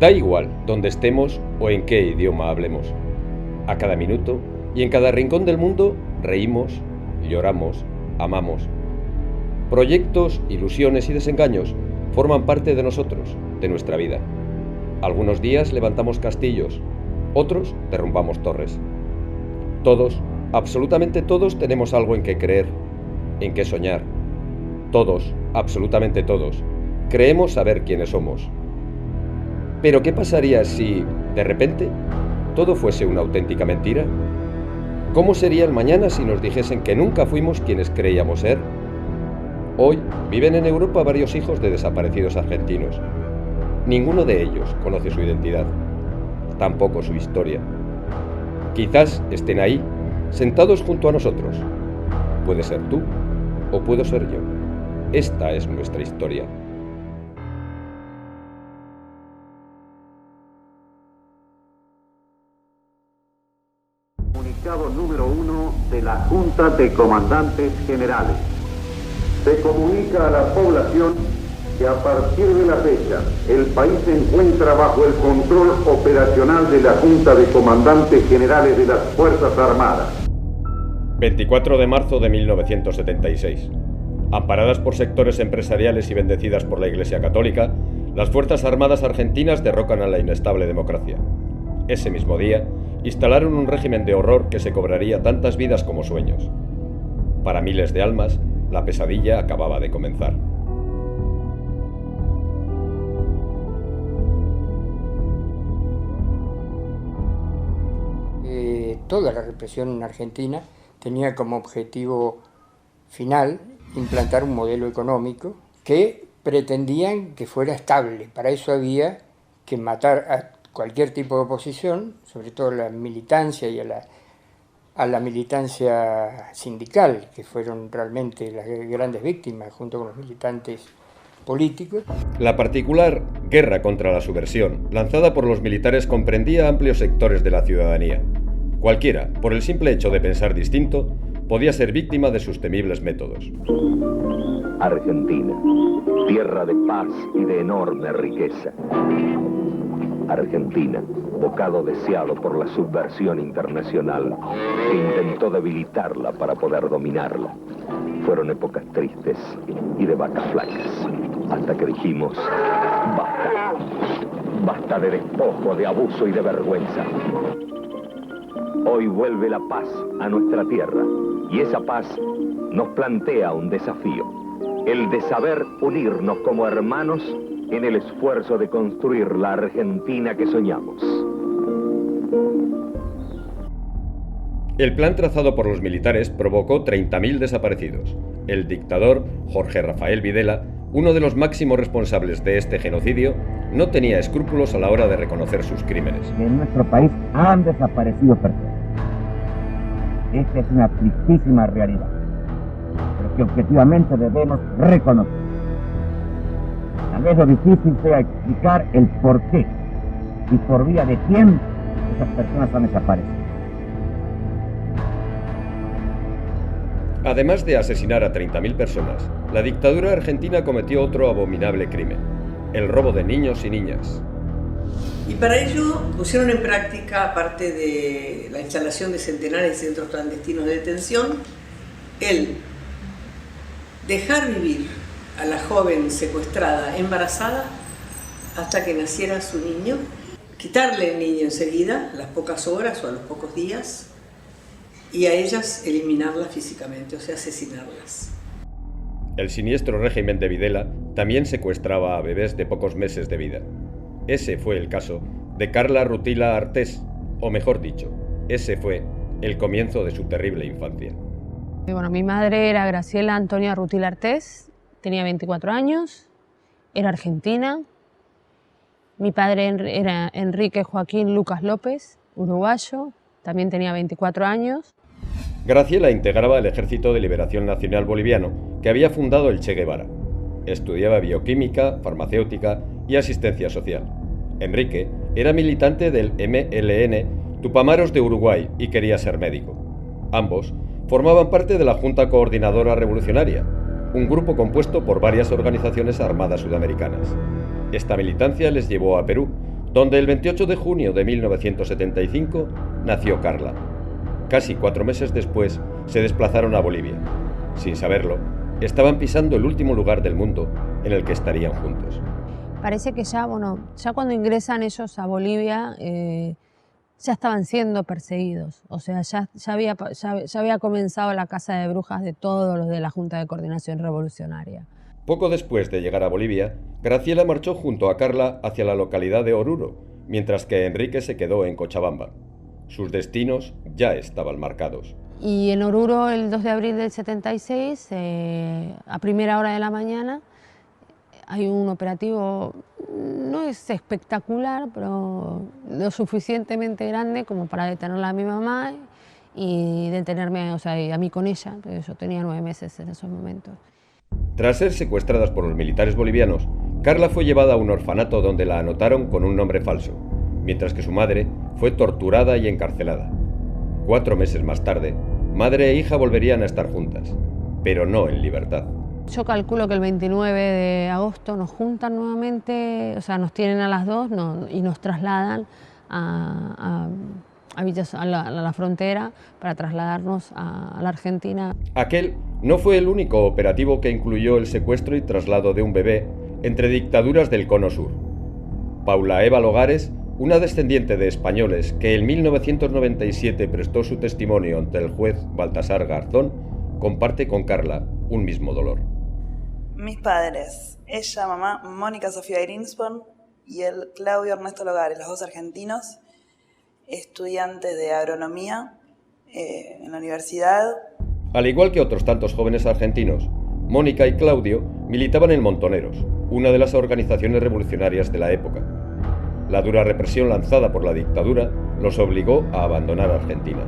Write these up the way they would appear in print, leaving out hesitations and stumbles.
Da igual dónde estemos o en qué idioma hablemos. A cada minuto y en cada rincón del mundo reímos, lloramos, amamos. Proyectos, ilusiones y desengaños forman parte de nosotros, de nuestra vida. Algunos días levantamos castillos, otros derrumbamos torres. Todos, absolutamente todos, tenemos algo en que creer, en que soñar. Todos, absolutamente todos, creemos saber quiénes somos. Pero ¿qué pasaría si, de repente, todo fuese una auténtica mentira? ¿Cómo sería el mañana si nos dijesen que nunca fuimos quienes creíamos ser? Hoy viven en Europa varios hijos de desaparecidos argentinos. Ninguno de ellos conoce su identidad, tampoco su historia. Quizás estén ahí, sentados junto a nosotros. Puede ser tú o puedo ser yo. Esta es nuestra historia. Comunicado número 1 de la Junta de Comandantes Generales. Se comunica a la población que a partir de la fecha el país se encuentra bajo el control operacional de la Junta de Comandantes Generales de las Fuerzas Armadas. 24 de marzo de 1976. Amparadas por sectores empresariales y bendecidas por la Iglesia Católica, las Fuerzas Armadas argentinas derrocan a la inestable democracia. Ese mismo día, instalaron un régimen de horror que se cobraría tantas vidas como sueños. Para miles de almas, la pesadilla acababa de comenzar. Toda la represión en Argentina tenía como objetivo final implantar un modelo económico que pretendían que fuera estable. Para eso había que matar a cualquier tipo de oposición, sobre todo a la militancia y a la militancia sindical, que fueron realmente las grandes víctimas junto con los militantes políticos. La particular guerra contra la subversión, lanzada por los militares, comprendía amplios sectores de la ciudadanía. Cualquiera, por el simple hecho de pensar distinto, podía ser víctima de sus temibles métodos. Argentina, tierra de paz y de enorme riqueza. Argentina, bocado deseado por la subversión internacional, que intentó debilitarla para poder dominarla. Fueron épocas tristes y de vacas flacas, hasta que dijimos, basta. Basta de despojo, de abuso y de vergüenza. Hoy vuelve la paz a nuestra tierra, y esa paz nos plantea un desafío, el de saber unirnos como hermanos en el esfuerzo de construir la Argentina que soñamos. El plan trazado por los militares provocó 30.000 desaparecidos. El dictador Jorge Rafael Videla, uno de los máximos responsables de este genocidio, no tenía escrúpulos a la hora de reconocer sus crímenes. En nuestro país han desaparecido personas. Esta es una tristísima realidad, pero que objetivamente debemos reconocer. Tal vez lo difícil sea explicar el por qué y por vía de quién esas personas han desaparecido. Además de asesinar a 30.000 personas, la dictadura argentina cometió otro abominable crimen: el robo de niños y niñas. Y para ello pusieron en práctica, aparte de la instalación de centenares de centros clandestinos de detención, el dejar vivir a la joven secuestrada embarazada hasta que naciera su niño, quitarle el niño enseguida, a las pocas horas o a los pocos días, y a ellas eliminarlas físicamente, o sea, asesinarlas. El siniestro régimen de Videla también secuestraba a bebés de pocos meses de vida. Ese fue el caso de Carla Rutila Artés, o mejor dicho, ese fue el comienzo de su terrible infancia. Bueno, mi madre era Graciela Antonia Rutila Artés, tenía 24 años, era argentina. Mi padre era Enrique Joaquín Lucas López, uruguayo, también tenía 24 años. Graciela integraba el Ejército de Liberación Nacional Boliviano, que había fundado el Che Guevara. Estudiaba bioquímica, farmacéutica y asistencia social. Enrique era militante del MLN Tupamaros de Uruguay y quería ser médico. Ambos formaban parte de la Junta Coordinadora Revolucionaria, un grupo compuesto por varias organizaciones armadas sudamericanas. Esta militancia les llevó a Perú, donde el 28 de junio de 1975 nació Carla. Casi 4 meses después se desplazaron a Bolivia. Sin saberlo, estaban pisando el último lugar del mundo en el que estarían juntos. Parece que ya cuando ingresan ellos a Bolivia, ya estaban siendo perseguidos. O sea, ya había comenzado la caza de brujas de todos los de la Junta de Coordinación Revolucionaria. Poco después de llegar a Bolivia, Graciela marchó junto a Carla hacia la localidad de Oruro, mientras que Enrique se quedó en Cochabamba. Sus destinos ya estaban marcados. Y en Oruro, el 2 de abril del 76, a primera hora de la mañana, hay un operativo, no es espectacular, pero lo suficientemente grande como para detener a mi mamá y detenerme, o sea, a mí con ella, porque yo tenía 9 meses en esos momentos. Tras ser secuestradas por los militares bolivianos, Carla fue llevada a un orfanato donde la anotaron con un nombre falso, mientras que su madre fue torturada y encarcelada. 4 meses más tarde, madre e hija volverían a estar juntas, pero no en libertad. Yo calculo que el 29 de agosto nos juntan nuevamente, o sea, nos tienen a las 2 y nos trasladan a la frontera para trasladarnos a la Argentina. Aquel no fue el único operativo que incluyó el secuestro y traslado de un bebé entre dictaduras del Cono Sur. Paula Eva Logares, una descendiente de españoles que en 1997 prestó su testimonio ante el juez Baltasar Garzón, comparte con Carla un mismo dolor. Mis padres, ella, mamá, Mónica Sofía Greenspan, y él, Claudio Ernesto Logares, los dos argentinos, estudiantes de agronomía en la universidad. Al igual que otros tantos jóvenes argentinos, Mónica y Claudio militaban en Montoneros, una de las organizaciones revolucionarias de la época. La dura represión lanzada por la dictadura los obligó a abandonar Argentina.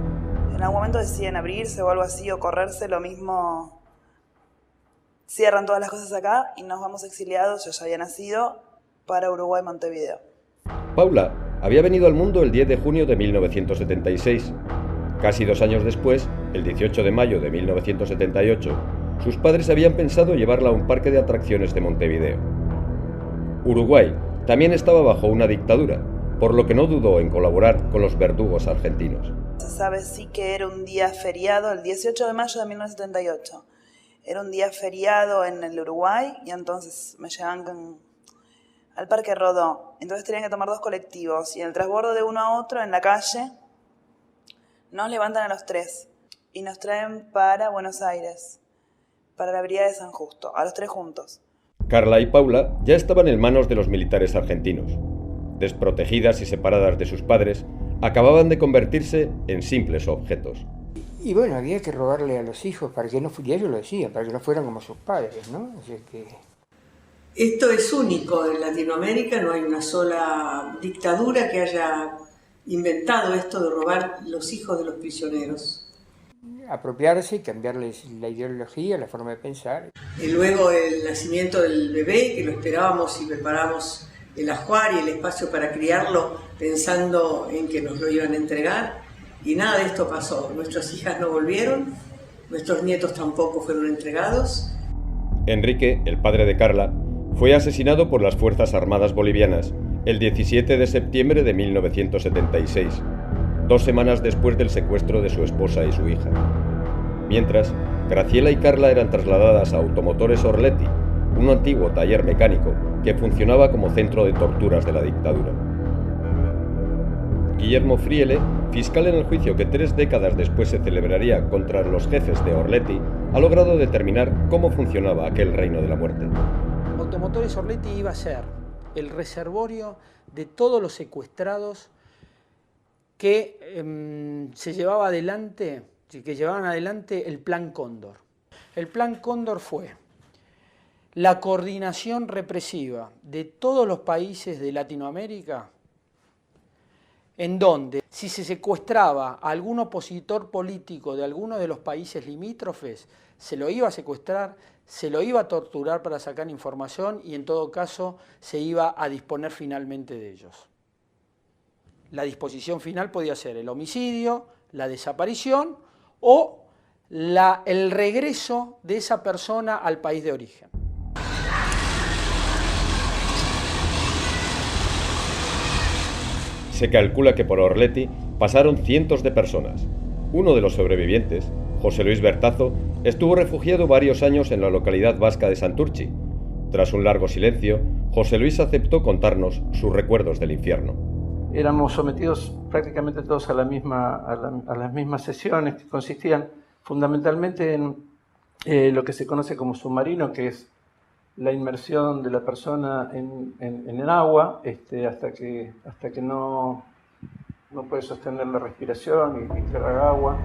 En algún momento deciden abrirse o algo así, o correrse, lo mismo. Cierran todas las cosas acá y nos vamos exiliados, yo ya había nacido, para Uruguay, Montevideo. Paula había venido al mundo el 10 de junio de 1976. Casi 2 años después, el 18 de mayo de 1978, sus padres habían pensado llevarla a un parque de atracciones de Montevideo. Uruguay también estaba bajo una dictadura, por lo que no dudó en colaborar con los verdugos argentinos. Se sabe sí que era un día feriado, el 18 de mayo de 1978. Era un día feriado en el Uruguay y entonces me llevan al Parque Rodó. Entonces tenían que tomar 2 colectivos y en el transbordo de uno a otro en la calle nos levantan a los 3 y nos traen para Buenos Aires, para la brigada de San Justo, a los 3 juntos. Carla y Paula ya estaban en manos de los militares argentinos. Desprotegidas y separadas de sus padres, acababan de convertirse en simples objetos. Y bueno, había que rogarle a los hijos para que no, y ellos lo decían, para que no fueran como sus padres, ¿no? O sea que... Esto es único en Latinoamérica, no hay una sola dictadura que haya inventado esto de robar los hijos de los prisioneros. Apropiarse y cambiarles la ideología, la forma de pensar. Y luego el nacimiento del bebé, que lo esperábamos y preparamos el ajuar y el espacio para criarlo, pensando en que nos lo iban a entregar. Y nada de esto pasó. Nuestras hijas no volvieron, nuestros nietos tampoco fueron entregados. Enrique, el padre de Carla, fue asesinado por las Fuerzas Armadas bolivianas el 17 de septiembre de 1976, 2 semanas después del secuestro de su esposa y su hija. Mientras, Graciela y Carla eran trasladadas a Automotores Orletti, un antiguo taller mecánico que funcionaba como centro de torturas de la dictadura. Guillermo Friele, fiscal en el juicio que 3 décadas después se celebraría contra los jefes de Orletti, ha logrado determinar cómo funcionaba aquel reino de la muerte. Automotores Orletti iba a ser el reservorio de todos los secuestrados que llevaban adelante el Plan Cóndor. El Plan Cóndor fue la coordinación represiva de todos los países de Latinoamérica, en donde si se secuestraba a algún opositor político de alguno de los países limítrofes, se lo iba a secuestrar, se lo iba a torturar para sacar información y en todo caso se iba a disponer finalmente de ellos. La disposición final podía ser el homicidio, la desaparición o el regreso de esa persona al país de origen. En 1976 Se calcula que por Orletti pasaron cientos de personas. Uno de los sobrevivientes, José Luis Bertazo, estuvo refugiado varios años en la localidad vasca de Santurtzi. Tras un largo silencio, José Luis aceptó contarnos sus recuerdos del infierno. Éramos sometidos prácticamente todos a las mismas sesiones, que consistían fundamentalmente en lo que se conoce como submarino, que es la inmersión de la persona en el agua hasta que no puede sostener la respiración y traga agua.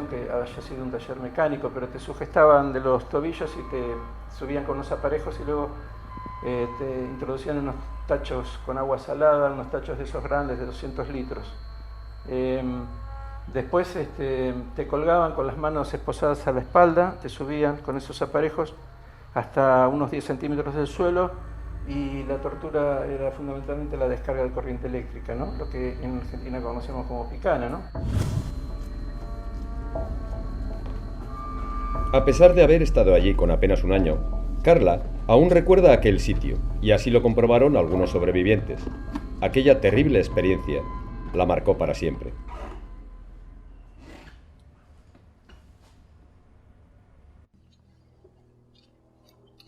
Que haya sido un taller mecánico, pero te sujetaban de los tobillos y te subían con unos aparejos y luego te introducían unos tachos con agua salada, unos tachos de esos grandes de 200 litros. Después te colgaban con las manos esposadas a la espalda, te subían con esos aparejos hasta unos 10 centímetros del suelo y la tortura era fundamentalmente la descarga de corriente eléctrica, ¿no? Lo que en Argentina conocemos como picana, ¿no? A pesar de haber estado allí con apenas un año, Carla aún recuerda aquel sitio, y así lo comprobaron algunos sobrevivientes. Aquella terrible experiencia la marcó para siempre.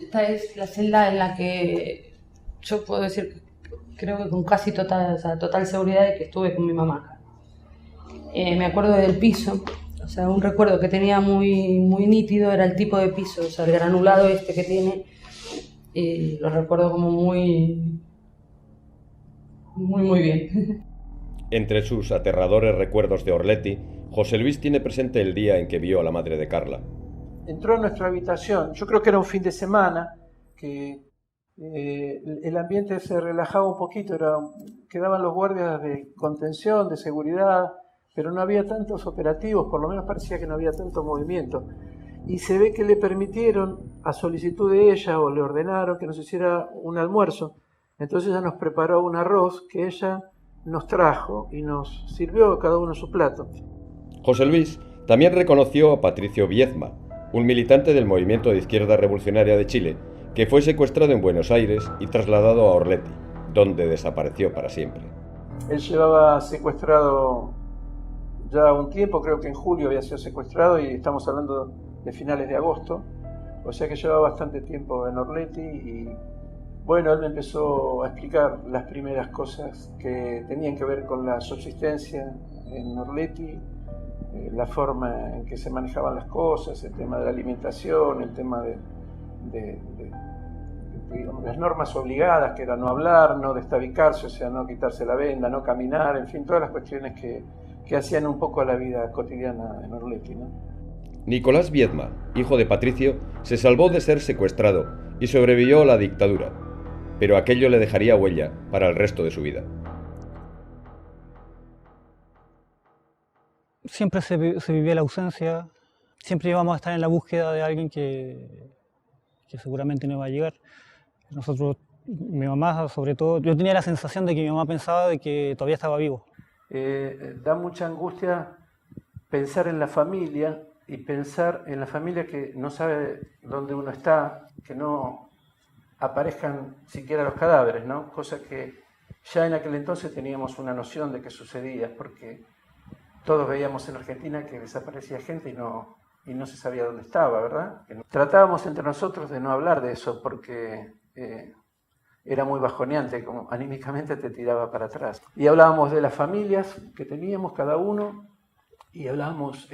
Esta es la celda en la que yo puedo decir, creo que con casi total seguridad de que estuve con mi mamá. Me acuerdo del piso. O sea, un recuerdo que tenía muy nítido era el tipo de piso, o sea, el granulado que tiene, y lo recuerdo como muy bien. Entre sus aterradores recuerdos de Orletti, José Luis tiene presente el día en que vio a la madre de Carla. Entró en nuestra habitación, yo creo que era un fin de semana, que el ambiente se relajaba un poquito, quedaban los guardias de contención, de seguridad, pero no había tantos operativos, por lo menos parecía que no había tanto movimiento. Y se ve que le permitieron, a solicitud de ella, o le ordenaron que nos hiciera un almuerzo. Entonces ella nos preparó un arroz que ella nos trajo y nos sirvió a cada uno su plato. José Luis también reconoció a Patricio Viezma, un militante del Movimiento de Izquierda Revolucionaria de Chile, que fue secuestrado en Buenos Aires y trasladado a Orletti, donde desapareció para siempre. Él llevaba secuestrado ya un tiempo, creo que en julio había sido secuestrado y estamos hablando de finales de agosto, o sea que llevaba bastante tiempo en Orletti y bueno, él me empezó a explicar las primeras cosas que tenían que ver con la subsistencia en Orletti, la forma en que se manejaban las cosas, el tema de la alimentación, el tema de digamos, las normas obligadas, que era no hablar, no destabicarse, o sea, no quitarse la venda, no caminar, en fin, todas las cuestiones que hacían un poco a la vida cotidiana en Orletti, ¿no? Nicolás Viezma, hijo de Patricio, se salvó de ser secuestrado y sobrevivió a la dictadura, pero aquello le dejaría huella para el resto de su vida. Siempre se vivía la ausencia, siempre íbamos a estar en la búsqueda de alguien que seguramente no iba a llegar. Nosotros, mi mamá sobre todo, yo tenía la sensación de que mi mamá pensaba de que todavía estaba vivo. Da mucha angustia pensar en la familia y pensar en la familia que no sabe dónde uno está, que no aparezcan siquiera los cadáveres, ¿no? Cosa que ya en aquel entonces teníamos una noción de que sucedía, porque todos veíamos en Argentina que desaparecía gente y no se sabía dónde estaba, ¿verdad? Tratábamos entre nosotros de no hablar de eso porque era muy bajoneante, como anímicamente te tiraba para atrás. Y hablábamos de las familias que teníamos cada uno y hablábamos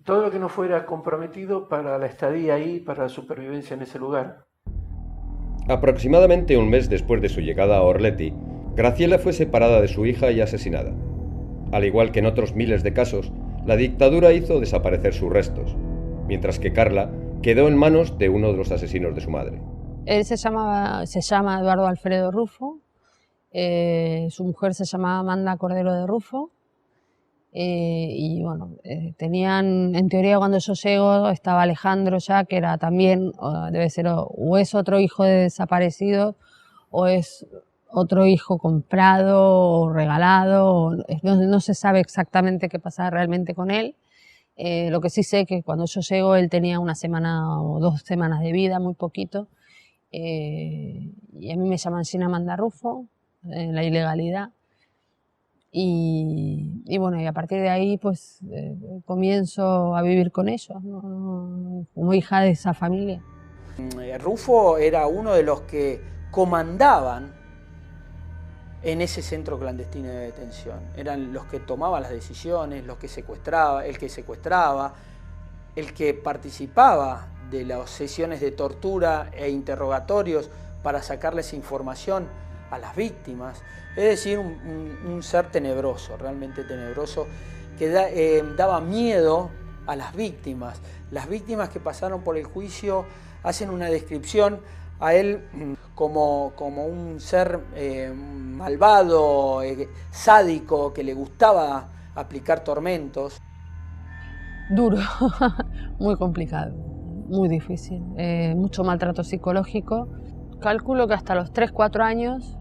todo lo que no fuera comprometido para la estadía ahí, para la supervivencia en ese lugar. Aproximadamente un mes después de su llegada a Orletti, Graciela fue separada de su hija y asesinada. Al igual que en otros miles de casos, la dictadura hizo desaparecer sus restos, mientras que Carla quedó en manos de uno de los asesinos de su madre. Él se llama Eduardo Alfredo Rufo, su mujer se llamaba Amanda Cordero de Rufo, Y bueno, tenían, en teoría cuando yo llego estaba Alejandro ya, que era también, debe ser, o es otro hijo de desaparecido, o es otro hijo comprado o regalado, no se sabe exactamente qué pasaba realmente con él. Lo que sí sé es que cuando yo llego él tenía 1 semana o 2 semanas de vida, muy poquito, y a mí me llaman Gina Mandarrufo, en la ilegalidad. Y bueno, y a partir de ahí pues comienzo a vivir con ellos, ¿no? Como hija de esa familia. Rufo era uno de los que comandaban en ese centro clandestino de detención. Eran los que tomaban las decisiones, los que secuestraba, el que secuestraba, el que participaba de las sesiones de tortura e interrogatorios para sacarles información a las víctimas. Es decir, un ser tenebroso, realmente tenebroso, que daba miedo a las víctimas. Las víctimas que pasaron por el juicio hacen una descripción a él como un ser malvado, sádico, que le gustaba aplicar tormentos. Duro, muy complicado, muy difícil, mucho maltrato psicológico. Calculo que hasta los 3-4 años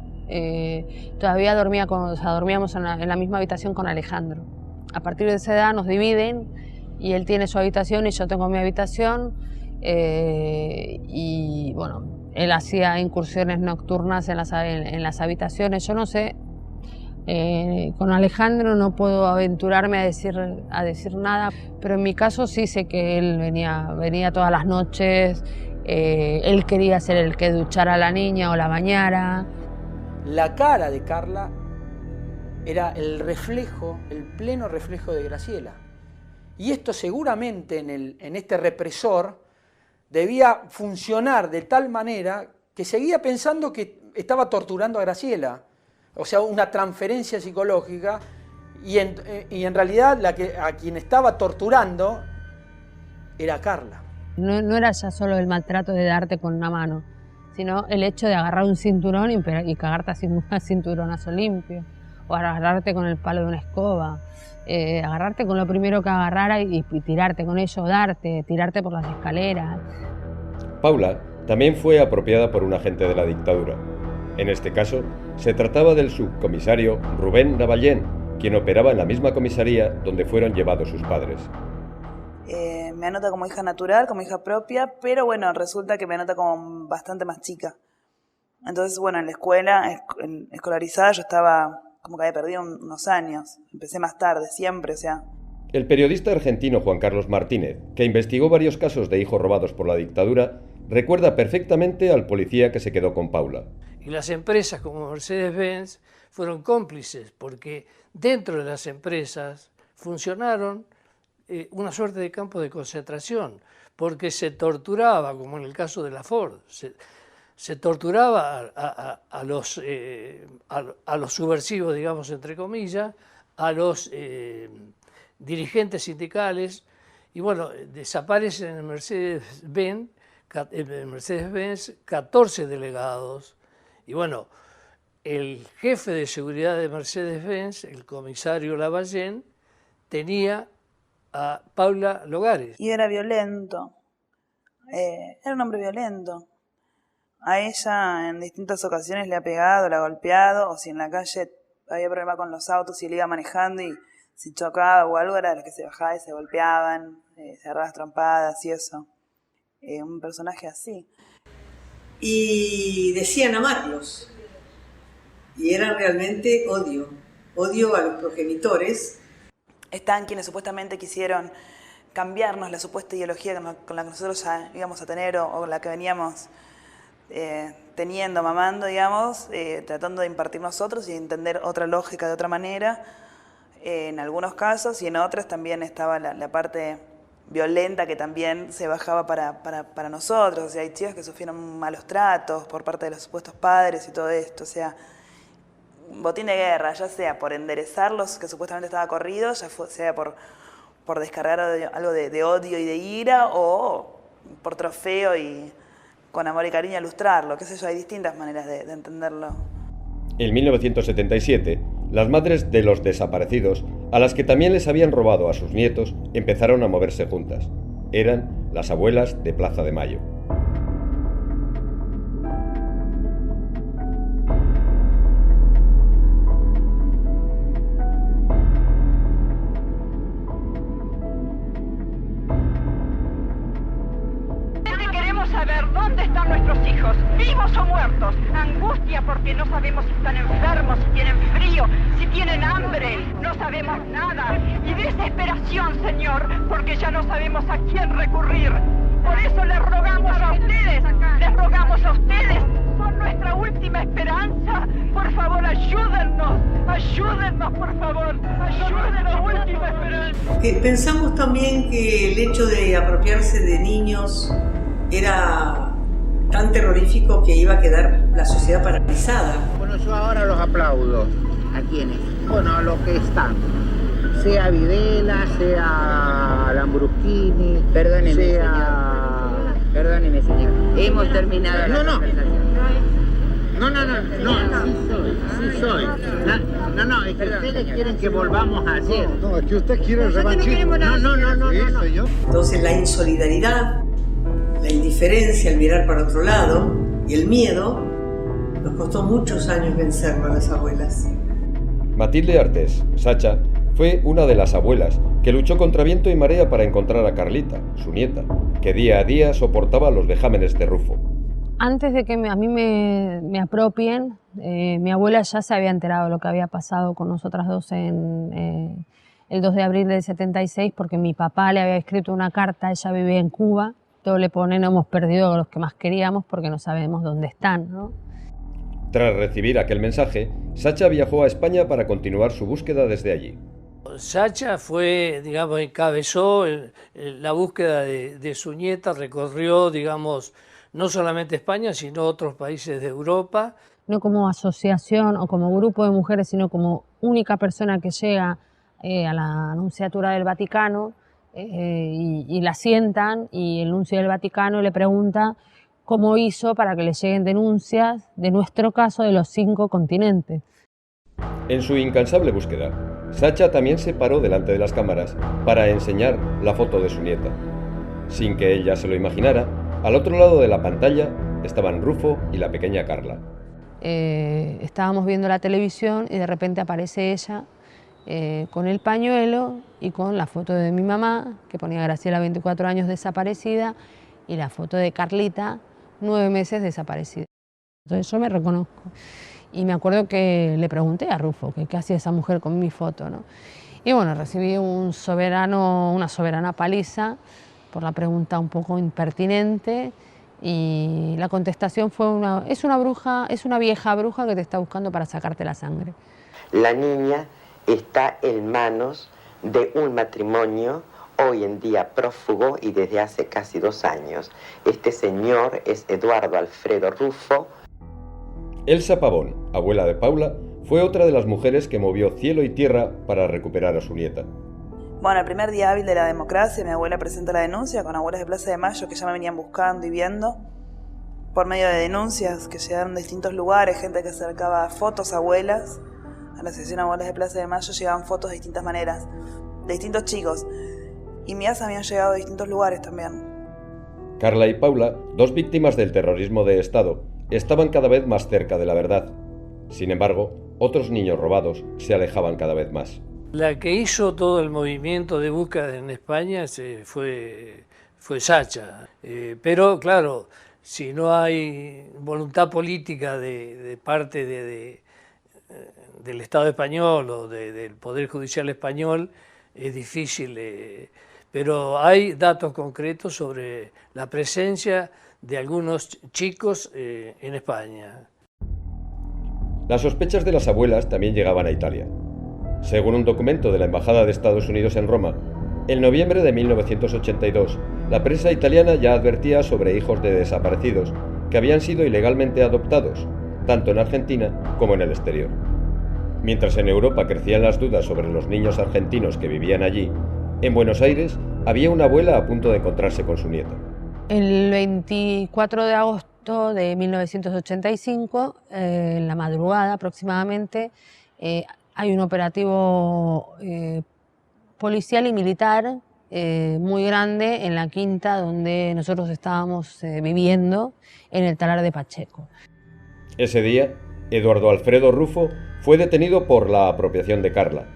todavía dormíamos en la misma habitación con Alejandro. A partir de esa edad nos dividen y él tiene su habitación y yo tengo mi habitación, y bueno, él hacía incursiones nocturnas en las habitaciones. Yo no sé, con Alejandro no puedo aventurarme a decir nada, pero en mi caso sí sé que él venía todas las noches, él quería ser el que duchara a la niña o la bañara. La cara de Carla era el reflejo, el pleno reflejo de Graciela. Y esto seguramente en este represor debía funcionar de tal manera que seguía pensando que estaba torturando a Graciela. O sea, una transferencia psicológica, y en realidad a quien estaba torturando era Carla. No era ya solo el maltrato de darte con una mano, sino el hecho de agarrar un cinturón y cagarte haciendo un cinturonazo limpio, o agarrarte con el palo de una escoba, agarrarte con lo primero que agarrara y tirarte con ello, tirarte por las escaleras. Paula también fue apropiada por un agente de la dictadura. En este caso, se trataba del subcomisario Rubén Navallén, quien operaba en la misma comisaría donde fueron llevados sus padres. Me anota como hija natural, como hija propia, pero bueno, resulta que me anota como bastante más chica. Entonces, bueno, en la escuela, escolarizada, yo estaba como que había perdido unos años. Empecé más tarde, siempre, o sea. El periodista argentino Juan Carlos Martínez, que investigó varios casos de hijos robados por la dictadura, recuerda perfectamente al policía que se quedó con Paula. Y las empresas como Mercedes-Benz fueron cómplices, porque dentro de las empresas funcionaron una suerte de campo de concentración, porque se torturaba, como en el caso de la Ford, se torturaba a los subversivos, digamos, entre comillas, a los dirigentes sindicales, y bueno, desaparecen en Mercedes-Benz 14 delegados, y bueno, el jefe de seguridad de Mercedes-Benz, el comisario Lavallén, tenía a Paula Logares. Y era violento, era un hombre violento. A ella en distintas ocasiones le ha pegado, le ha golpeado, o si en la calle había problema con los autos y él iba manejando y si chocaba o algo, era de los que se bajaban y se golpeaban, se agarraban las trompadas y eso. Un personaje así. Y decían amarlos. Y era realmente odio a los progenitores. Están quienes supuestamente quisieron cambiarnos la supuesta ideología con la que nosotros ya íbamos a tener o la que veníamos teniendo, mamando, digamos, tratando de impartir nosotros y entender otra lógica de otra manera, en algunos casos, y en otros también estaba la parte violenta que también se bajaba para nosotros. O sea, hay chicas que sufrieron malos tratos por parte de los supuestos padres y todo esto, o sea, botín de guerra, ya sea por enderezarlos, que supuestamente estaba corrido, ya sea por descargar algo de odio y de ira, o por trofeo y con amor y cariño ilustrarlo, qué sé yo, hay distintas maneras de entenderlo. En 1977, las madres de los desaparecidos a las que también les habían robado a sus nietos, empezaron a moverse juntas. Eran las abuelas de Plaza de Mayo. Saber dónde están nuestros hijos, vivos o muertos. Angustia porque no sabemos si están enfermos, si tienen frío, si tienen hambre. No sabemos nada. Y desesperación, Señor, porque ya no sabemos a quién recurrir. Por eso les rogamos a ustedes, son nuestra última esperanza. Por favor, ayúdennos, por favor. Ayúdennos, última esperanza. Pensamos también que el hecho de apropiarse de niños era tan terrorífico que iba a quedar la sociedad paralizada. Bueno, yo ahora los aplaudo. ¿A quiénes? Bueno, a los que están. Sea Videla, sea Lambrusquini, Perdóneme, señor. Hemos terminado la conversación. Sí soy. No, es que ustedes quieren que volvamos a hacer. No, es que usted quiere el revanchismo. No, señor. Entonces la insolidaridad, la indiferencia al mirar para otro lado y el miedo nos costó muchos años vencerlo a las abuelas. Matilde Artés, Sacha, fue una de las abuelas que luchó contra viento y marea para encontrar a Carlita, su nieta, que día a día soportaba los vejámenes de Rufo. Antes de que a mí me apropien, mi abuela ya se había enterado de lo que había pasado con nosotras dos el 2 de abril del 76, porque mi papá le había escrito una carta, ella vivía en Cuba. Todo le pone, no hemos perdido a los que más queríamos porque no sabemos dónde están, ¿no? Tras recibir aquel mensaje, Sacha viajó a España para continuar su búsqueda desde allí. Sacha fue, digamos, encabezó la búsqueda de su nieta, recorrió, digamos, no solamente España, sino otros países de Europa. No como asociación o como grupo de mujeres, sino como única persona que llega a la Nunciatura del Vaticano, y la sientan y el nuncio del Vaticano le pregunta cómo hizo para que le lleguen denuncias de nuestro caso de los 5 continentes. En su incansable búsqueda, Sacha también se paró delante de las cámaras para enseñar la foto de su nieta. Sin que ella se lo imaginara, al otro lado de la pantalla estaban Rufo y la pequeña Carla. Estábamos viendo la televisión y de repente aparece ella con el pañuelo y con la foto de mi mamá, que ponía Graciela 24 años desaparecida, y la foto de Carlita 9 meses desaparecida. Entonces yo me reconozco. Y me acuerdo que le pregunté a Rufo que qué hacía esa mujer con mi foto, ¿no? Y bueno, recibí una soberana paliza por la pregunta un poco impertinente, y la contestación fue es una vieja bruja que te está buscando para sacarte la sangre. La niña está en manos de un matrimonio hoy en día prófugo y desde hace casi 2 años. Este señor es Eduardo Alfredo Rufo. Elsa Pavón, abuela de Paula, fue otra de las mujeres que movió cielo y tierra para recuperar a su nieta. Bueno, el primer día hábil de la democracia, mi abuela presenta la denuncia con abuelas de Plaza de Mayo que ya me venían buscando y viendo. Por medio de denuncias que llegaron de distintos lugares, gente que acercaba fotos a abuelas. A la asociación Abuelas de Plaza de Mayo llegaban fotos de distintas maneras, de distintos chicos. Y mías habían llegado de distintos lugares también. Carla y Paula, 2 víctimas del terrorismo de Estado, estaban cada vez más cerca de la verdad. Sin embargo, otros niños robados se alejaban cada vez más. La que hizo todo el movimiento de búsqueda en España fue Sacha. Pero claro, si no hay voluntad política de parte del Estado español o del Poder Judicial español, es difícil. Pero hay datos concretos sobre la presencia de algunos chicos en España. Las sospechas de las abuelas también llegaban a Italia. Según un documento de la Embajada de Estados Unidos en Roma, en noviembre de 1982, la prensa italiana ya advertía sobre hijos de desaparecidos que habían sido ilegalmente adoptados, tanto en Argentina como en el exterior. Mientras en Europa crecían las dudas sobre los niños argentinos que vivían allí, en Buenos Aires había una abuela a punto de encontrarse con su nieta. El 24 de agosto de 1985, en la madrugada aproximadamente, hay un operativo policial y militar muy grande en la quinta donde nosotros estábamos viviendo, en el talar de Pacheco. Ese día, Eduardo Alfredo Rufo fue detenido por la apropiación de Carla.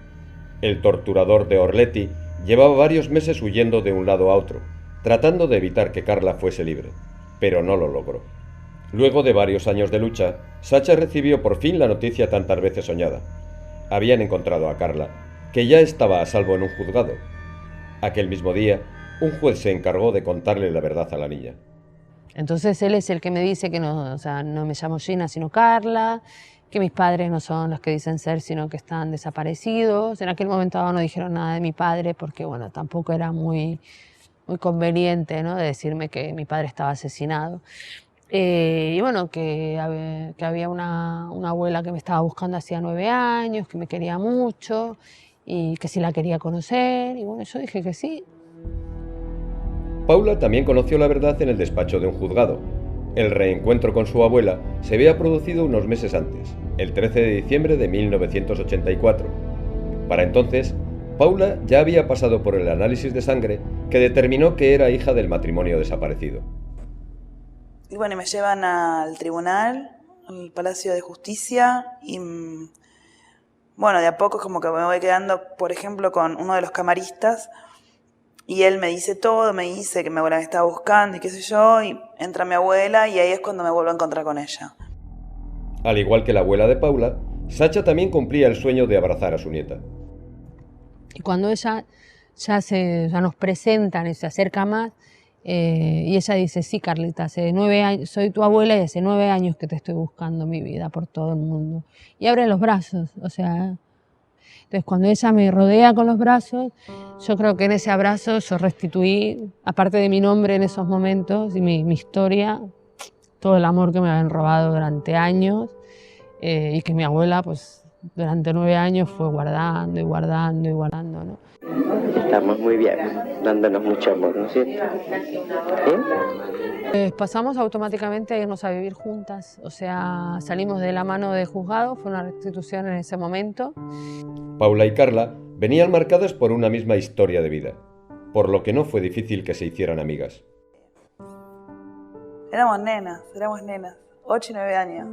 El torturador de Orletti llevaba varios meses huyendo de un lado a otro, tratando de evitar que Carla fuese libre, pero no lo logró. Luego de varios años de lucha, Sacha recibió por fin la noticia tantas veces soñada. Habían encontrado a Carla, que ya estaba a salvo en un juzgado. Aquel mismo día, un juez se encargó de contarle la verdad a la niña. Entonces él es el que me dice que no, o sea, no me llamo Gina sino Carla, que mis padres no son los que dicen ser, sino que están desaparecidos. En aquel momento no dijeron nada de mi padre porque, bueno, tampoco era muy conveniente, ¿no?, de decirme que mi padre estaba asesinado. Y bueno, que había una abuela que me estaba buscando hacía 9 años, que me quería mucho y que sí la quería conocer. Y bueno, yo dije que sí. Paula también conoció la verdad en el despacho de un juzgado. El reencuentro con su abuela se había producido unos meses antes, el 13 de diciembre de 1984. Para entonces, Paula ya había pasado por el análisis de sangre que determinó que era hija del matrimonio desaparecido. Y bueno, me llevan al tribunal, al Palacio de Justicia, y bueno, de a poco es como que me voy quedando, por ejemplo, con uno de los camaristas, y él me dice todo, me dice que mi abuela me estaba buscando y qué sé yo, y entra mi abuela y ahí es cuando me vuelvo a encontrar con ella. Al igual que la abuela de Paula, Sacha también cumplía el sueño de abrazar a su nieta. Y cuando ella ya nos presentan y se acerca más, y ella dice, sí, Carlita, hace 9 años, soy tu abuela y hace 9 años que te estoy buscando, mi vida, por todo el mundo. Y abre los brazos, o sea... Entonces, cuando ella me rodea con los brazos, yo creo que en ese abrazo yo restituí, aparte de mi nombre en esos momentos y mi historia, todo el amor que me habían robado durante años y que mi abuela, pues, durante 9 años fue guardando y guardando y guardando, ¿no? Estamos muy bien, dándonos mucho amor, ¿no es cierto? Pasamos automáticamente a irnos a vivir juntas, o sea, salimos de la mano del juzgado, fue una restitución en ese momento. Paula y Carla venían marcadas por una misma historia de vida, por lo que no fue difícil que se hicieran amigas. Éramos nenas, 8 y 9 años.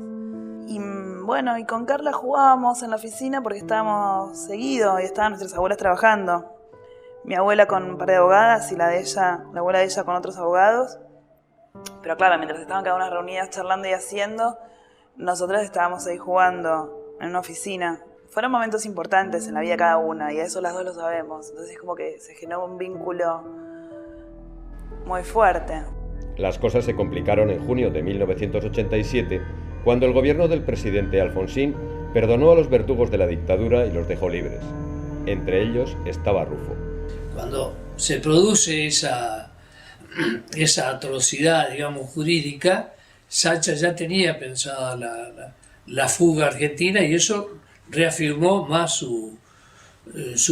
Y bueno, y con Carla jugábamos en la oficina porque estábamos seguidos y estaban nuestras abuelas trabajando. Mi abuela con un par de abogadas y la abuela de ella con otros abogados. Pero claro, mientras estaban cada una reunidas charlando y haciendo, nosotras estábamos ahí jugando en una oficina. Fueron momentos importantes en la vida de cada una y eso las dos lo sabemos. Entonces es como que se generó un vínculo muy fuerte. Las cosas se complicaron en junio de 1987, cuando el gobierno del presidente Alfonsín perdonó a los verdugos de la dictadura y los dejó libres. Entre ellos estaba Rufo. Cuando se produce esa atrocidad, digamos, jurídica, Sacha ya tenía pensada la fuga argentina y eso reafirmó más su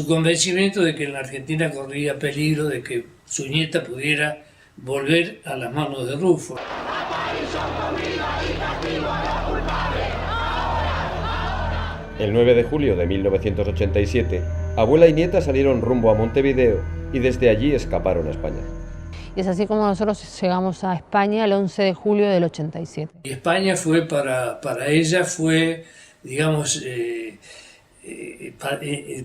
convencimiento de que en la Argentina corría peligro de que su nieta pudiera volver a las manos de Rufo. El 9 de julio de 1987, abuela y nieta salieron rumbo a Montevideo y desde allí escaparon a España. Y es así como nosotros llegamos a España el 11 de julio del 87. Y España fue para ella, fue, digamos,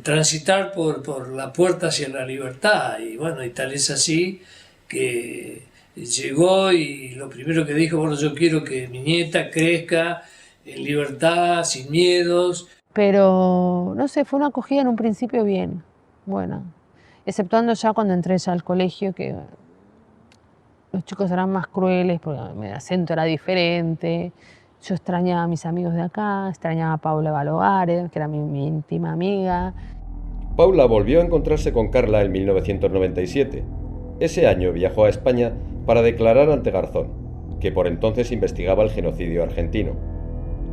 transitar por la puerta hacia la libertad. Y bueno, y tal es así que llegó y lo primero que dijo, bueno, yo quiero que mi nieta crezca en libertad, sin miedos. Pero, no sé, fue una acogida en un principio bien, buena. Exceptuando ya cuando entré ya al colegio, que los chicos eran más crueles porque mi acento era diferente. Yo extrañaba a mis amigos de acá, extrañaba a Paula Balogares, que era mi íntima amiga. Paula volvió a encontrarse con Carla en 1997. Ese año viajó a España para declarar ante Garzón, que por entonces investigaba el genocidio argentino.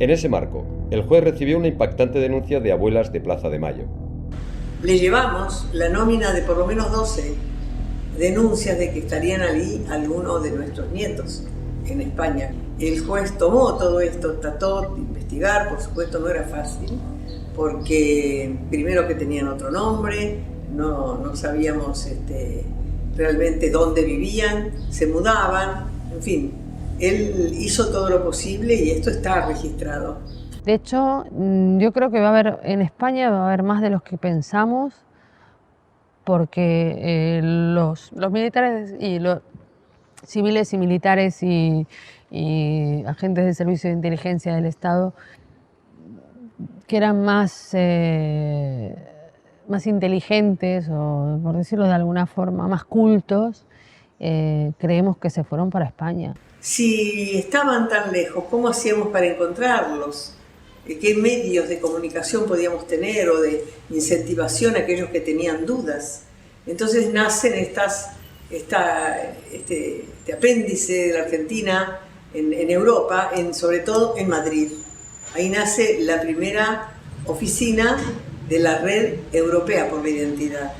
En ese marco, el juez recibió una impactante denuncia de abuelas de Plaza de Mayo. Le llevamos la nómina de por lo menos 12 denuncias de que estarían allí algunos de nuestros nietos en España. El juez tomó todo esto, trató de investigar, por supuesto no era fácil, porque primero que tenían otro nombre, no sabíamos realmente dónde vivían, se mudaban, en fin, él hizo todo lo posible y esto está registrado. De hecho, yo creo que va a haber, en España va a haber más de los que pensamos, porque los militares y los civiles y militares y agentes de servicio de inteligencia del Estado, que eran más inteligentes, o por decirlo de alguna forma, más cultos, creemos que se fueron para España. Si estaban tan lejos, ¿cómo hacíamos para encontrarlos? ¿Qué medios de comunicación podíamos tener o de incentivación a aquellos que tenían dudas? Entonces nacen este apéndice de la Argentina en Europa, sobre todo en Madrid. Ahí nace la primera oficina de la Red Europea por la Identidad.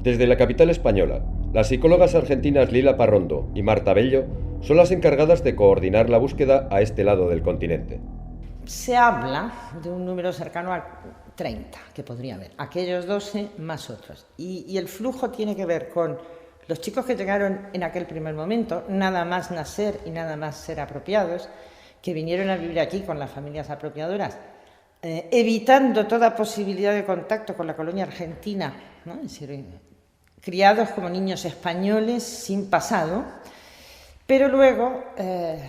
Desde la capital española, las psicólogas argentinas Lila Parrondo y Marta Bello son las encargadas de coordinar la búsqueda a este lado del continente. Se habla de un número cercano a 30 que podría haber, aquellos 12 más otros. Y el flujo tiene que ver con los chicos que llegaron en aquel primer momento, nada más nacer y nada más ser apropiados, que vinieron a vivir aquí con las familias apropiadoras, evitando toda posibilidad de contacto con la colonia argentina, ¿no? Es decir, criados como niños españoles sin pasado. Pero luego,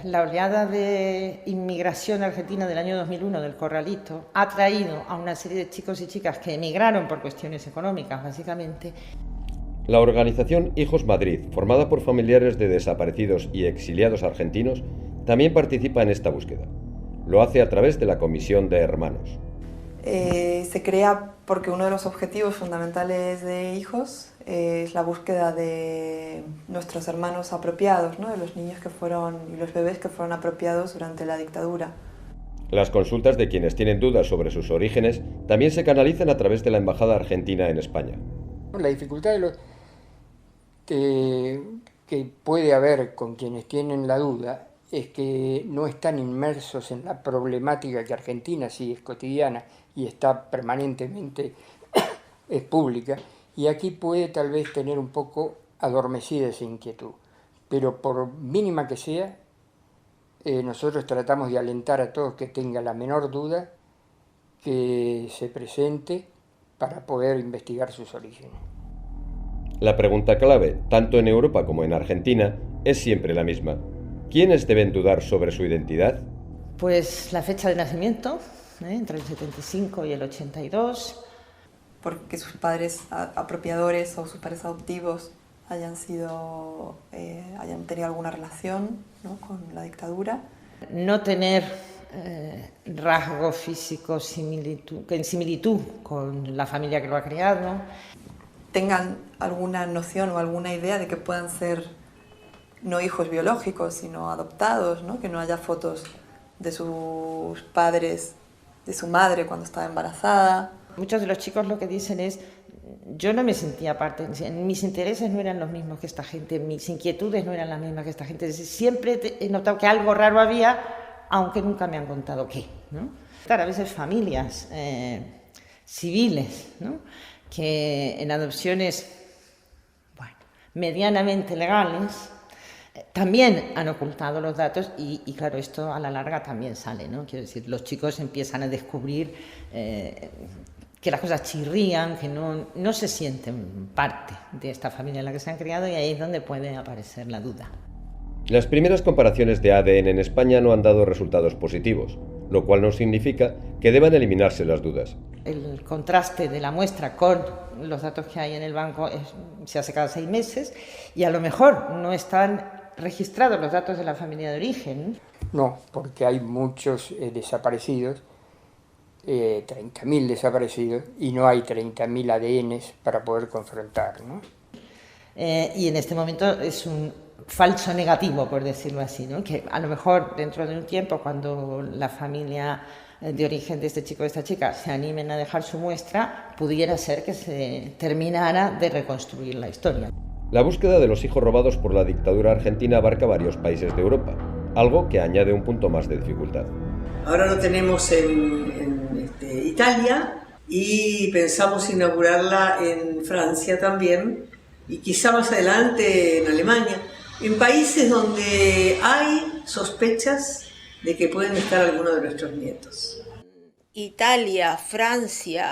la oleada de inmigración argentina del año 2001, del Corralito, ha traído a una serie de chicos y chicas que emigraron por cuestiones económicas, básicamente. La organización Hijos Madrid, formada por familiares de desaparecidos y exiliados argentinos, también participa en esta búsqueda. Lo hace a través de la Comisión de Hermanos. Se crea porque uno de los objetivos fundamentales de Hijos es la búsqueda de nuestros hermanos apropiados, ¿no? De los niños que fueron y los bebés que fueron apropiados durante la dictadura. Las consultas de quienes tienen dudas sobre sus orígenes también se canalizan a través de la Embajada Argentina en España. La dificultad que puede haber con quienes tienen la duda es que no están inmersos en la problemática que Argentina sí es cotidiana y está permanentemente, es pública, y aquí puede tal vez tener un poco adormecida esa inquietud. Pero por mínima que sea, nosotros tratamos de alentar a todos que tengan la menor duda, que se presente para poder investigar sus orígenes. La pregunta clave, tanto en Europa como en Argentina, es siempre la misma. ¿Quiénes deben dudar sobre su identidad? Pues la fecha de nacimiento, entre el 75 y el 82. Porque sus padres apropiadores o sus padres adoptivos hayan tenido alguna relación, ¿no?, con la dictadura. No tener rasgos físicos en similitud con la familia que lo ha criado. Tengan alguna noción o alguna idea de que puedan ser no hijos biológicos, sino adoptados, ¿no? Que no haya fotos de sus padres, de su madre cuando estaba embarazada. Muchos de los chicos lo que dicen es: yo no me sentía parte, mis intereses no eran los mismos que esta gente, mis inquietudes no eran las mismas que esta gente. Es decir, siempre he notado que algo raro había, aunque nunca me han contado qué, ¿no? Claro, a veces familias civiles, ¿no?, que en adopciones, bueno, medianamente legales, también han ocultado los datos y claro, esto a la larga también sale, ¿no? Quiero decir, los chicos empiezan a descubrir que las cosas chirrían, que no se sienten parte de esta familia en la que se han criado, y ahí es donde puede aparecer la duda. Las primeras comparaciones de ADN en España no han dado resultados positivos, lo cual no significa que deban eliminarse las dudas. El contraste de la muestra con los datos que hay en el banco se hace cada 6 meses y a lo mejor no están registrados los datos de la familia de origen. No, porque hay muchos desaparecidos, 30.000 desaparecidos, y no hay 30.000 ADNs para poder confrontar, ¿no? Y en este momento es un falso negativo, por decirlo así, ¿no? Que a lo mejor dentro de un tiempo, cuando la familia de origen de este chico o de esta chica se animen a dejar su muestra, pudiera ser que se terminara de reconstruir la historia. La búsqueda de los hijos robados por la dictadura argentina abarca varios países de Europa, algo que añade un punto más de dificultad. Ahora lo tenemos en Italia y pensamos inaugurarla en Francia también y quizá más adelante en Alemania, en países donde hay sospechas de que pueden estar algunos de nuestros nietos. Italia, Francia,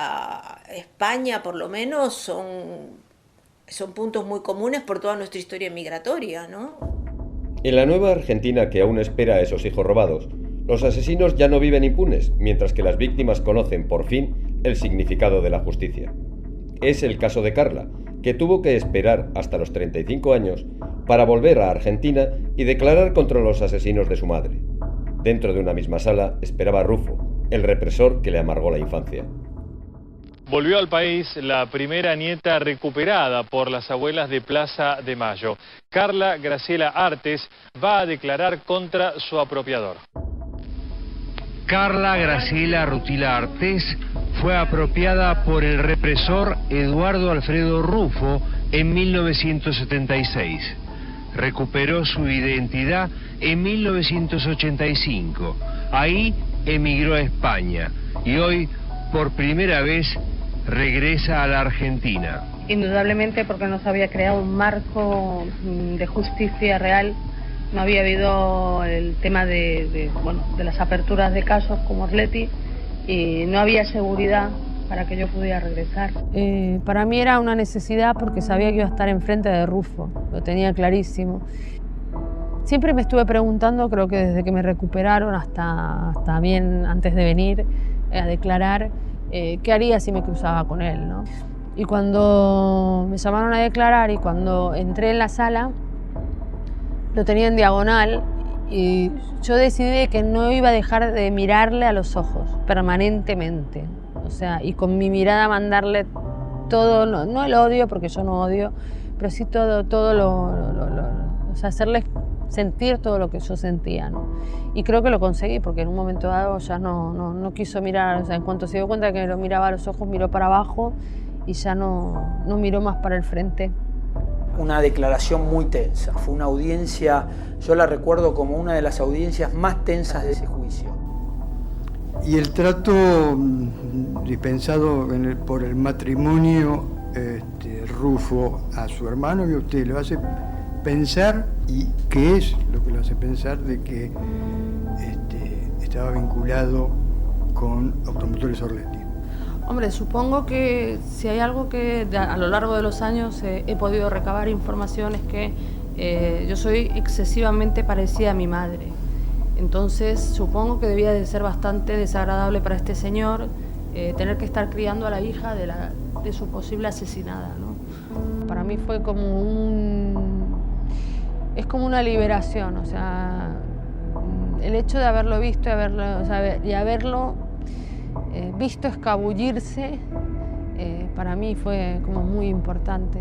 España por lo menos son puntos muy comunes por toda nuestra historia migratoria, ¿no? En la nueva Argentina que aún espera a esos hijos robados, los asesinos ya no viven impunes, mientras que las víctimas conocen por fin el significado de la justicia. Es el caso de Carla, que tuvo que esperar hasta los 35 años para volver a Argentina y declarar contra los asesinos de su madre. Dentro de una misma sala esperaba Rufo, el represor que le amargó la infancia. Volvió al país la primera nieta recuperada por las abuelas de Plaza de Mayo. Carla Graciela Artes va a declarar contra su apropiador. Carla Graciela Rutila Artés fue apropiada por el represor Eduardo Alfredo Rufo en 1976. Recuperó su identidad en 1985. Ahí emigró a España y hoy, por primera vez, regresa a la Argentina. Indudablemente porque no se había creado un marco de justicia real, no había habido el tema de las aperturas de casos como Orletti y no había seguridad para que yo pudiera regresar. Para mí era una necesidad porque sabía que iba a estar enfrente de Rufo, lo tenía clarísimo. Siempre me estuve preguntando, creo que desde que me recuperaron hasta bien antes de venir a declarar, qué haría si me cruzaba con él, ¿no? Y cuando me llamaron a declarar y cuando entré en la sala, lo tenía en diagonal y yo decidí que no iba a dejar de mirarle a los ojos permanentemente. O sea, y con mi mirada mandarle todo, no el odio, porque yo no odio, pero sí todo o sea, hacerle sentir todo lo que yo sentía, ¿no? Y creo que lo conseguí, porque en un momento dado ya no quiso mirar, o sea, en cuanto se dio cuenta que lo miraba a los ojos, miró para abajo y ya no miró más para el frente. Una declaración muy tensa, fue una audiencia, yo la recuerdo como una de las audiencias más tensas de ese juicio. Y el trato dispensado por el matrimonio Rufo a su hermano y a usted lo hace pensar, y qué es lo que lo hace pensar, de que estaba vinculado con Automotores Orletti. Hombre, supongo que si hay algo que a lo largo de los años he podido recabar informaciones que yo soy excesivamente parecida a mi madre. Entonces supongo que debía de ser bastante desagradable para este señor tener que estar criando a la hija de su posible asesinada, ¿no? Para mí fue como es como una liberación, o sea, el hecho de haberlo visto y haberlo visto escabullirse, para mí fue como muy importante.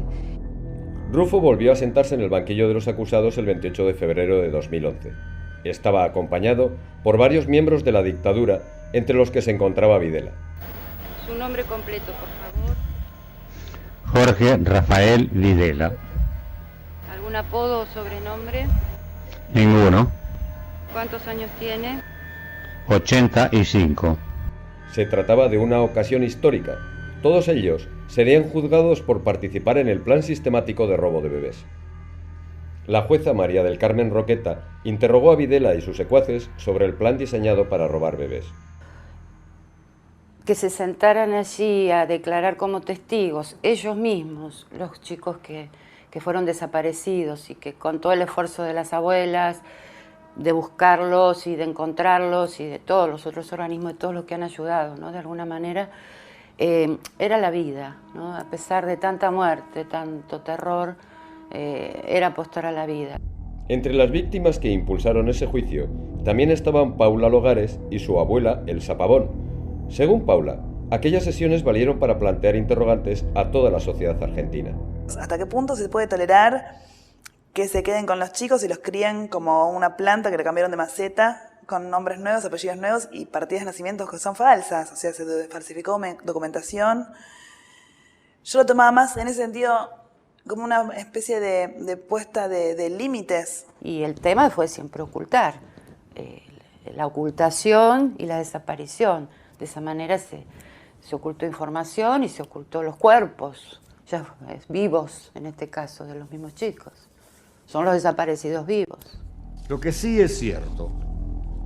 Rufo volvió a sentarse en el banquillo de los acusados el 28 de febrero de 2011. Estaba acompañado por varios miembros de la dictadura, entre los que se encontraba Videla. Su nombre completo, por favor. Jorge Rafael Videla. ¿Algún apodo o sobrenombre? Ninguno. ¿Cuántos años tiene? 85. Se trataba de una ocasión histórica. Todos ellos serían juzgados por participar en el plan sistemático de robo de bebés. La jueza María del Carmen Roqueta interrogó a Videla y sus secuaces sobre el plan diseñado para robar bebés. Que se sentaran allí a declarar como testigos, ellos mismos, los chicos que fueron desaparecidos y que con todo el esfuerzo de las abuelas, de buscarlos y de encontrarlos y de todos los otros organismos, de todos los que han ayudado, ¿no? De alguna manera, era la vida, ¿no? A pesar de tanta muerte, tanto terror, era apostar a la vida. Entre las víctimas que impulsaron ese juicio también estaban Paula Logares y su abuela Elsa Pavón. Según Paula, aquellas sesiones valieron para plantear interrogantes a toda la sociedad argentina. ¿Hasta qué punto se puede tolerar que se queden con los chicos y los críen como una planta que le cambiaron de maceta, con nombres nuevos, apellidos nuevos y partidas de nacimientos que son falsas? O sea, se falsificó documentación. Yo lo tomaba más en ese sentido como una especie de puesta de límites. Y el tema fue siempre ocultar, la ocultación y la desaparición. De esa manera Se ocultó información y se ocultó los cuerpos, ya vivos en este caso, de los mismos chicos. Son los desaparecidos vivos. Lo que sí es cierto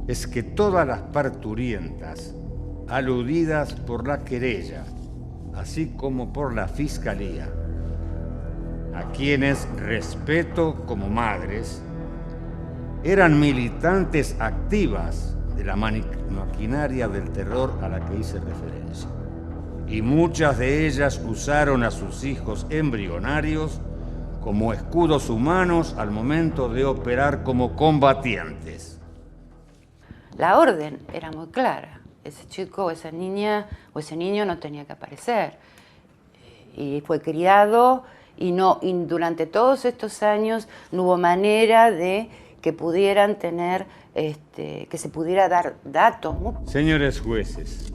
es que todas las parturientas aludidas por la querella, así como por la fiscalía, a quienes respeto como madres, eran militantes activas de la maquinaria del terror a la que hice referencia. Y muchas de ellas usaron a sus hijos embrionarios como escudos humanos al momento de operar como combatientes. La orden era muy clara. Ese chico o esa niña o ese niño no tenía que aparecer. Y fue criado y durante todos estos años no hubo manera de que pudieran tener, que se pudiera dar datos. Señores jueces,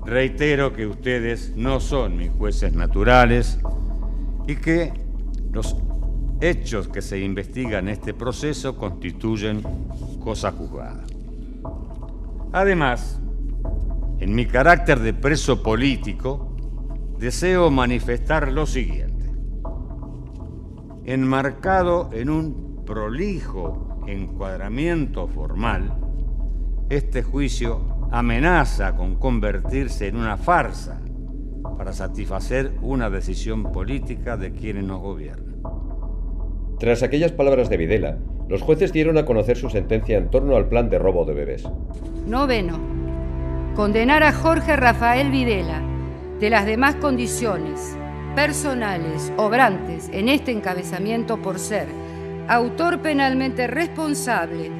reitero que ustedes no son mis jueces naturales y que los hechos que se investigan en este proceso constituyen cosa juzgada. Además, en mi carácter de preso político, deseo manifestar lo siguiente. Enmarcado en un prolijo encuadramiento formal, este juicio amenaza con convertirse en una farsa para satisfacer una decisión política de quienes nos gobiernan. Tras aquellas palabras de Videla, los jueces dieron a conocer su sentencia en torno al plan de robo de bebés. Noveno. Condenar a Jorge Rafael Videla, de las demás condiciones personales obrantes en este encabezamiento, por ser autor penalmente responsable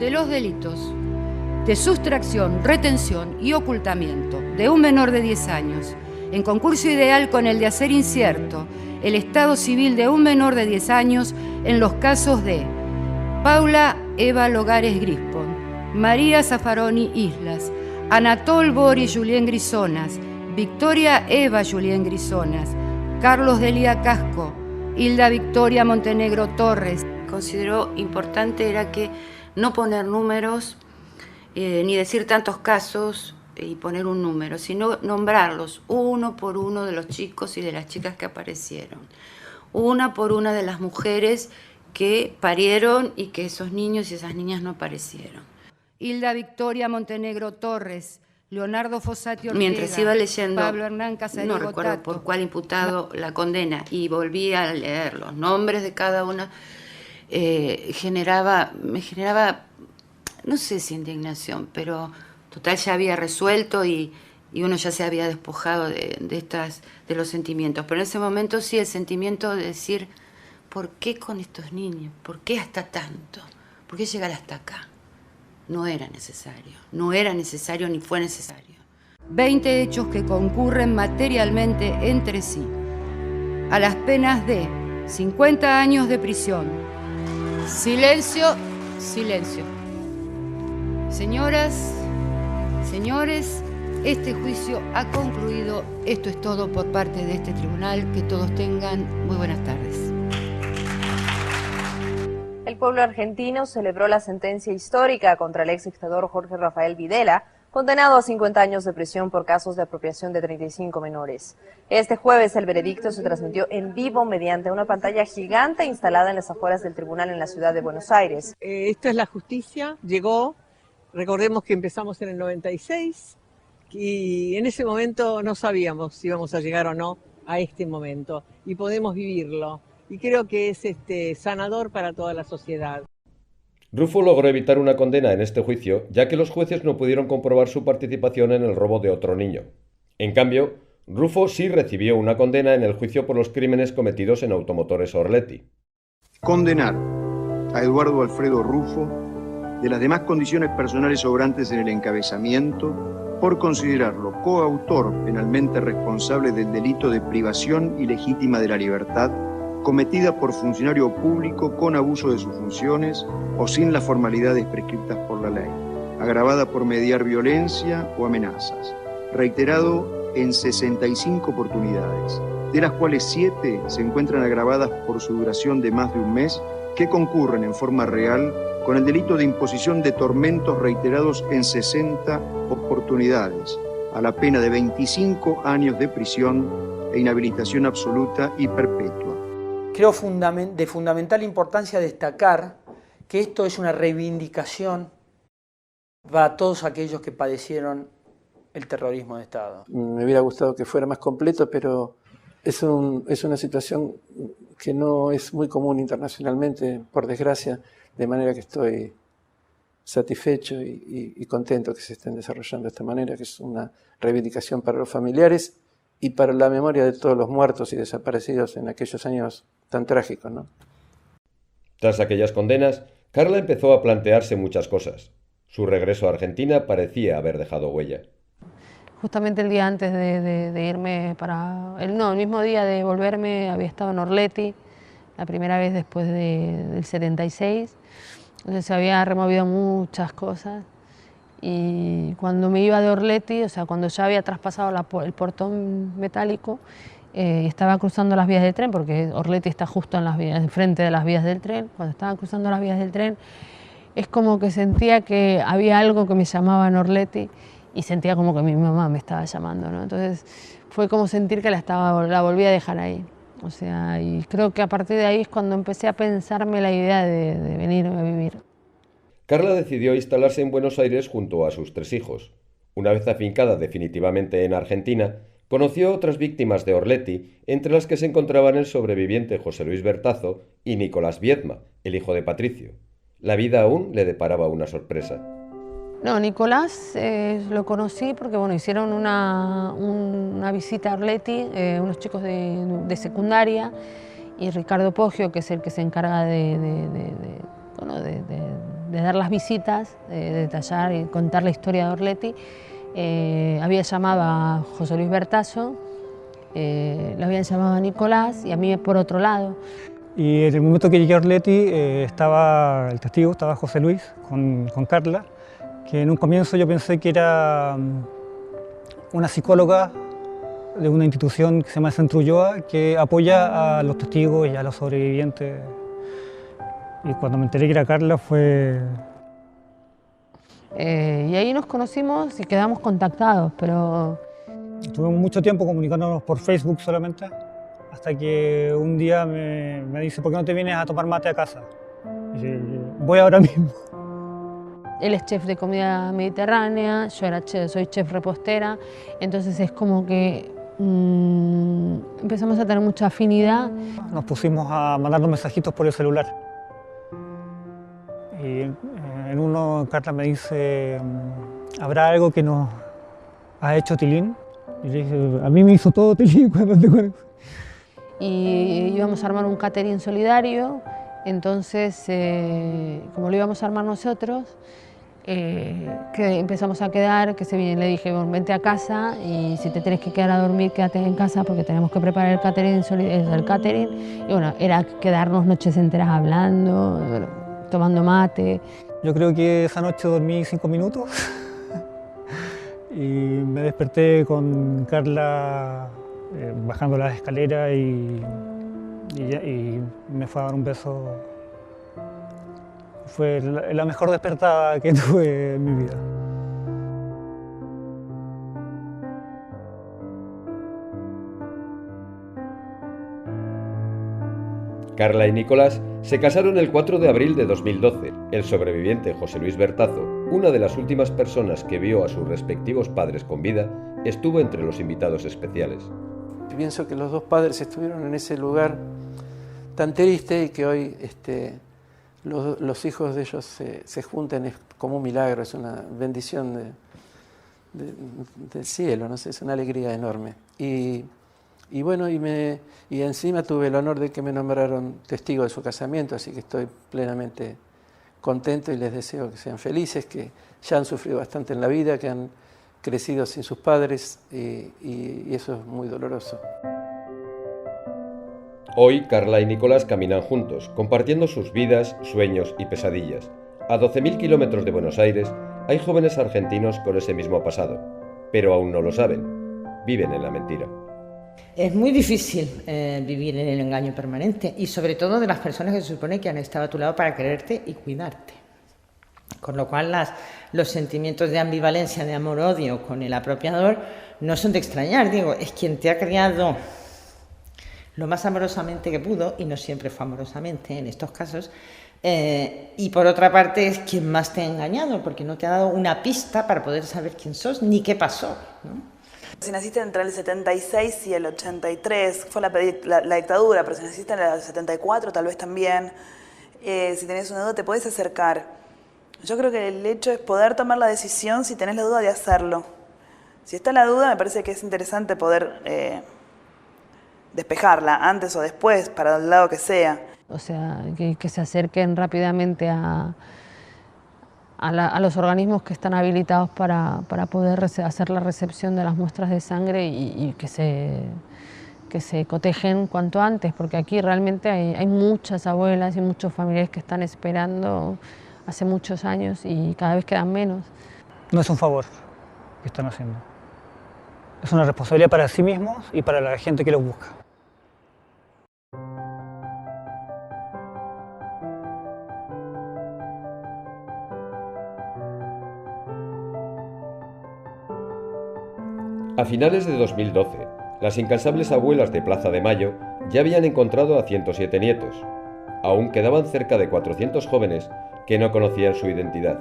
de los delitos de sustracción, retención y ocultamiento de un menor de 10 años, en concurso ideal con el de hacer incierto el estado civil de un menor de 10 años en los casos de Paula Eva Logares Grispon, María Zaffaroni Islas, Anatol Boris Julián Grisonas, Victoria Eva Julián Grisonas, Carlos Delia Casco, Hilda Victoria Montenegro Torres. Consideró importante era que no poner números, ni decir tantos casos y poner un número, sino nombrarlos uno por uno de los chicos y de las chicas que aparecieron, una por una de las mujeres que parieron y que esos niños y esas niñas no aparecieron. Hilda Victoria Montenegro Torres, Leonardo Fossati Ortega, mientras iba leyendo, Pablo Hernán Casariego, no recuerdo por cuál imputado la condena, y volví a leer los nombres de cada una, me generaba, no sé si indignación, pero total ya había resuelto y uno ya se había despojado de los sentimientos. Pero en ese momento sí, el sentimiento de decir, ¿por qué con estos niños? ¿Por qué hasta tanto? ¿Por qué llegar hasta acá? No era necesario ni fue necesario. 20 hechos que concurren materialmente entre sí, a las penas de 50 años de prisión. Silencio, silencio. Señoras, señores, este juicio ha concluido. Esto es todo por parte de este tribunal. Que todos tengan muy buenas tardes. El pueblo argentino celebró la sentencia histórica contra el ex dictador Jorge Rafael Videla, condenado a 50 años de prisión por casos de apropiación de 35 menores. Este jueves el veredicto se transmitió en vivo mediante una pantalla gigante instalada en las afueras del tribunal en la ciudad de Buenos Aires. Esta es la justicia, llegó, recordemos que empezamos en el 96 y en ese momento no sabíamos si íbamos a llegar o no a este momento y podemos vivirlo. Y creo que es sanador para toda la sociedad. Rufo logró evitar una condena en este juicio, ya que los jueces no pudieron comprobar su participación en el robo de otro niño. En cambio, Rufo sí recibió una condena en el juicio por los crímenes cometidos en Automotores Orletti. Condenar a Eduardo Alfredo Rufo, de las demás condiciones personales sobrantes en el encabezamiento, por considerarlo coautor penalmente responsable del delito de privación ilegítima de la libertad cometida por funcionario público con abuso de sus funciones o sin las formalidades prescritas por la ley, agravada por mediar violencia o amenazas, reiterado en 65 oportunidades, de las cuales 7 se encuentran agravadas por su duración de más de un mes, que concurren en forma real con el delito de imposición de tormentos reiterados en 60 oportunidades, a la pena de 25 años de prisión e inhabilitación absoluta y perpetua. Creo de fundamental importancia destacar que esto es una reivindicación para todos aquellos que padecieron el terrorismo de Estado. Me hubiera gustado que fuera más completo, pero es una situación que no es muy común internacionalmente, por desgracia, de manera que estoy satisfecho y contento que se estén desarrollando de esta manera, que es una reivindicación para los familiares y para la memoria de todos los muertos y desaparecidos en aquellos años tan trágicos, ¿no? Tras aquellas condenas, Carla empezó a plantearse muchas cosas. Su regreso a Argentina parecía haber dejado huella. Justamente el día antes de irme el mismo día de volverme, había estado en Orleti, la primera vez después del 76. Entonces se había removido muchas cosas. Y cuando me iba de Orleti, o sea, cuando ya había traspasado el portón metálico, estaba cruzando las vías del tren, porque Orleti está justo enfrente de las vías del tren. Cuando estaba cruzando las vías del tren, es como que sentía que había algo que me llamaba en Orleti y sentía como que mi mamá me estaba llamando, ¿no? Entonces fue como sentir que la volví a dejar ahí. O sea, y creo que a partir de ahí es cuando empecé a pensarme la idea de venir a vivir. Carla decidió instalarse en Buenos Aires junto a sus 3 hijos. Una vez afincada definitivamente en Argentina, conoció a otras víctimas de Orleti, entre las que se encontraban el sobreviviente José Luis Bertazo y Nicolás Viedma, el hijo de Patricio. La vida aún le deparaba una sorpresa. No, Nicolás lo conocí porque hicieron una visita a Orleti, unos chicos de secundaria, y Ricardo Poggio, que es el que se encarga de dar las visitas, de detallar y contar la historia de Orleti, había llamado a José Luis Bertazo, lo habían llamado a Nicolás y a mí por otro lado. Y en el momento que llegué a Orleti estaba el testigo, estaba José Luis con Carla, que en un comienzo yo pensé que era una psicóloga de una institución que se llama Centro Ulloa, que apoya a los testigos y a los sobrevivientes. Y cuando me enteré que era Carla fue... Y ahí nos conocimos y quedamos contactados, pero... Estuvimos mucho tiempo comunicándonos por Facebook solamente, hasta que un día me dice, ¿por qué no te vienes a tomar mate a casa? Y dije, voy ahora mismo. Él es chef de comida mediterránea, soy chef repostera, entonces es como que empezamos a tener mucha afinidad. Nos pusimos a mandarnos mensajitos por el celular. Y en uno Carla me dice, ¿habrá algo que nos ha hecho Tilín? Y le dije, a mí me hizo todo Tilín cuando te conozco. Y íbamos a armar un catering solidario, entonces como lo íbamos a armar nosotros, que empezamos a quedar, le dije, bueno, vente a casa y si te tenés que quedar a dormir, quédate en casa porque tenemos que preparar el catering. Y bueno, era quedarnos noches enteras hablando, tomando mate. Yo creo que esa noche dormí 5 minutos y me desperté con Carla bajando las escaleras y me fue a dar un beso. Fue la mejor despertada que tuve en mi vida. Carla y Nicolás se casaron el 4 de abril de 2012. El sobreviviente José Luis Bertazo, una de las últimas personas que vio a sus respectivos padres con vida, estuvo entre los invitados especiales. Pienso que los 2 padres estuvieron en ese lugar tan triste y que hoy los hijos de ellos se junten es como un milagro, es una bendición del cielo, no sé, es una alegría enorme. Y encima tuve el honor de que me nombraron testigo de su casamiento, así que estoy plenamente contento y les deseo que sean felices, que ya han sufrido bastante en la vida, que han crecido sin sus padres y eso es muy doloroso. Hoy Carla y Nicolás caminan juntos, compartiendo sus vidas, sueños y pesadillas. A 12.000 kilómetros de Buenos Aires hay jóvenes argentinos con ese mismo pasado, pero aún no lo saben. Viven en la mentira. Es muy difícil vivir en el engaño permanente y sobre todo de las personas que se supone que han estado a tu lado para quererte y cuidarte. Con lo cual los sentimientos de ambivalencia, de amor-odio con el apropiador no son de extrañar. Digo, es quien te ha criado lo más amorosamente que pudo, y no siempre fue amorosamente en estos casos, y por otra parte es quien más te ha engañado, porque no te ha dado una pista para poder saber quién sos ni qué pasó, ¿no? Si naciste entre el 76 y el 83, fue la dictadura, pero si naciste en el 74 tal vez también, si tenés una duda te podés acercar. Yo creo que el hecho es poder tomar la decisión si tenés la duda de hacerlo. Si está la duda, me parece que es interesante poder despejarla antes o después, para el lado que sea. O sea, que se acerquen rápidamente a los organismos que están habilitados para poder hacer la recepción de las muestras de sangre y que se cotejen cuanto antes, porque aquí realmente hay muchas abuelas y muchos familiares que están esperando hace muchos años y cada vez quedan menos. No es un favor que están haciendo. Es una responsabilidad para sí mismos y para la gente que los busca. A finales de 2012, las incansables abuelas de Plaza de Mayo ya habían encontrado a 107 nietos. Aún quedaban cerca de 400 jóvenes que no conocían su identidad.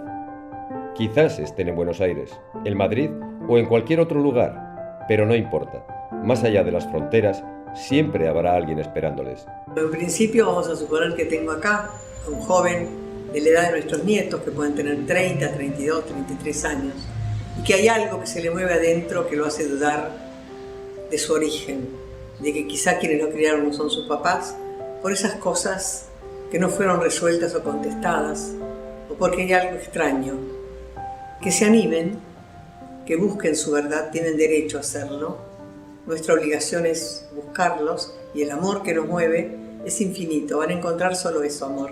Quizás estén en Buenos Aires, en Madrid o en cualquier otro lugar, pero no importa. Más allá de las fronteras, siempre habrá alguien esperándoles. En principio vamos a suponer que tengo acá a un joven de la edad de nuestros nietos, que pueden tener 30, 32, 33 años, y que hay algo que se le mueve adentro que lo hace dudar de su origen, de que quizá quienes lo criaron no son sus papás, por esas cosas que no fueron resueltas o contestadas, o porque hay algo extraño. Que se animen, que busquen su verdad, tienen derecho a hacerlo. Nuestra obligación es buscarlos, y el amor que nos mueve es infinito, van a encontrar solo eso, amor.